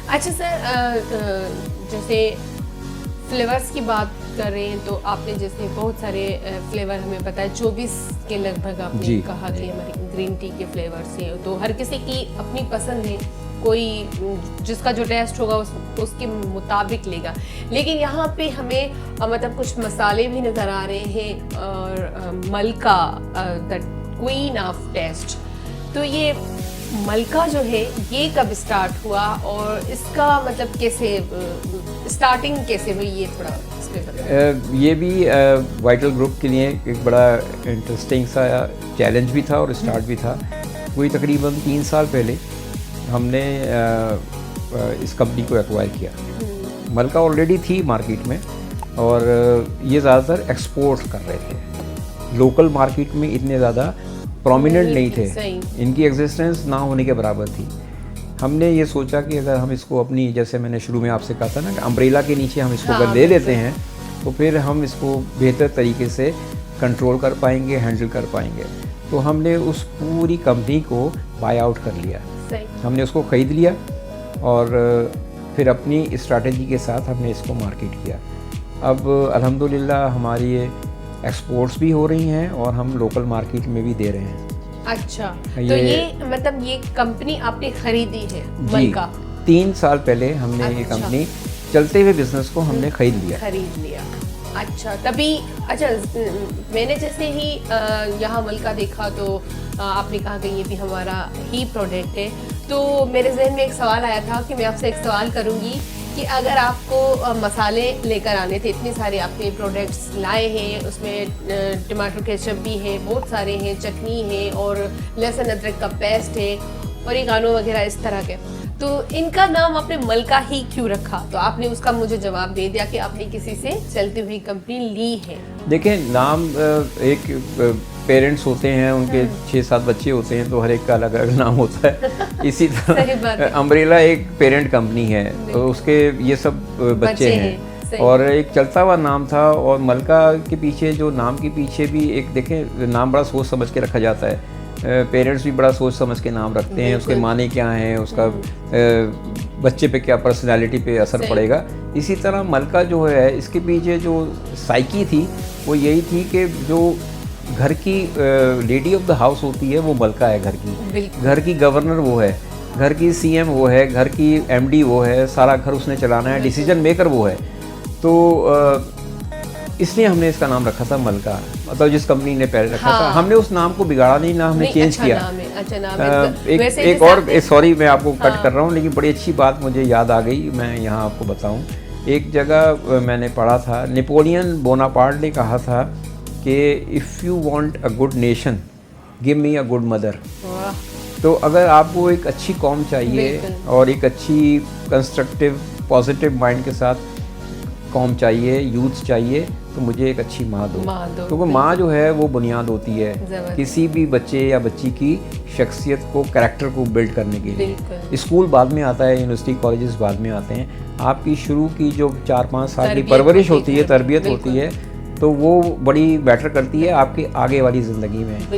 अच्छा सर, जैसे फ्लेवर्स की बात कर रहे हैं तो आपने जैसे बहुत सारे फ्लेवर हमें बताया, 24 के लगभग आपने कहा कि हमारी ग्रीन टी के फ्लेवर्स हैं, तो हर किसी की अपनी पसंद है, कोई जिसका जो टेस्ट होगा उसके मुताबिक लेगा। लेकिन यहाँ पे हमें मतलब कुछ मसाले भी नज़र आ रहे हैं और मलका द क्वीन ऑफ टेस्ट। तो ये मलका जो है ये कब स्टार्ट हुआ और इसका मतलब कैसे स्टार्टिंग कैसे हुई, ये थोड़ा ये भी वाइटल ग्रुप के लिए एक बड़ा इंटरेस्टिंग सा चैलेंज भी था और स्टार्ट भी था। वही तकरीबन 3 साल पहले हमने इस कंपनी को एक्वायर किया। मलका ऑलरेडी थी मार्केट में और ये ज़्यादातर एक्सपोर्ट कर रहे थे, लोकल मार्केट में इतने ज़्यादा प्रोमिनेंट नहीं थे, इनकी एग्जिस्टेंस ना होने के बराबर थी। हमने ये सोचा कि अगर हम इसको अपनी, जैसे मैंने शुरू में आपसे कहा था ना, कि अम्ब्रेला के नीचे हम इसको अगर ले लेते हैं तो फिर हम इसको बेहतर तरीके से कंट्रोल कर पाएंगे, हैंडल कर पाएंगे। तो हमने उस पूरी कंपनी को बाय आउट कर लिया, हमने उसको ख़रीद लिया और फिर अपनी स्ट्रैटेजी के साथ हमने इसको मार्केट किया। अब अल्हम्दुलिल्लाह हमारी ये एक्सपोर्ट्स भी हो रही हैं और हम लोकल मार्केट में भी दे रहे हैं। अच्छा, तो ये मतलब ये कंपनी आपने खरीदी है मलका? 3 साल पहले हमने ये कंपनी, चलते हुए बिजनेस को हमने खरीद लिया। अच्छा, तभी अच्छा मैंने जैसे ही यहाँ मलका देखा तो आपने कहा कि ये भी हमारा ही प्रोडक्ट है, तो मेरे जहन में एक सवाल आया था कि मैं आपसे एक सवाल करूँगी कि अगर आपको मसाले लेकर आने थे, इतने सारे आपने प्रोडक्ट्स लाए हैं, उसमें टमाटो केचप भी है, बहुत सारे हैं, चटनी है और लहसुन अदरक का पेस्ट है और ऑरिगानो वगैरह इस तरह के, तो इनका नाम आपने मलका ही क्यों रखा? तो आपने उसका मुझे जवाब दे दिया कि आपने किसी से चलती हुई कंपनी ली है। देखिए, नाम एक पेरेंट्स होते हैं, उनके 6-7 बच्चे होते हैं, तो हर एक का अलग अलग नाम होता है। इसी तरह अम्ब्रेला एक पेरेंट कंपनी है, तो उसके ये सब बच्चे हैं और एक चलता हुआ नाम था। और मलका के पीछे, जो नाम के पीछे भी एक देखें, नाम बड़ा सोच समझ के रखा जाता है। पेरेंट्स भी बड़ा सोच समझ के नाम रखते हैं, उसके माने क्या हैं, उसका बच्चे पे क्या पर्सनालिटी पे असर पड़ेगा। इसी तरह मलका जो है, इसके पीछे जो साइकी थी वो यही थी कि जो घर की लेडी ऑफ द हाउस होती है वो मलका है, घर की गवर्नर वो है, घर की सीएम वो है, घर की एमडी वो है, सारा घर उसने चलाना है, डिसीजन मेकर वो है। तो इसलिए हमने इसका नाम रखा था मलका, मतलब जिस कंपनी ने पहले रखा था। हमने उस नाम को बिगाड़ा नहीं, ना हमने चेंज किया। एक और सॉरी मैं आपको कट कर रहा हूँ, लेकिन बड़ी अच्छी बात मुझे याद आ गई, मैं यहाँ आपको बताऊँ। एक जगह मैंने पढ़ा था, नेपोलियन बोनापार्ट ने कहा था कि if you want a good nation give me a good mother. तो अगर आपको एक अच्छी कौम चाहिए और एक अच्छी कंस्ट्रक्टिव पॉजिटिव माइंड के साथ कौम चाहिए, यूथ चाहिए, तो मुझे एक अच्छी माँ दो। क्योंकि माँ जो है वो बुनियाद होती है किसी भी बच्चे या बच्ची की शख्सियत को, कैरेक्टर को बिल्ड करने के लिए। स्कूल बाद में आता है, यूनिवर्सिटी कॉलेजेस बाद में आते हैं। आपकी शुरू की जो 4-5 साल की परवरिश होती है, तरबियत होती है, तो वो बड़ी मैटर करती है आपकी आगे वाली ज़िंदगी में।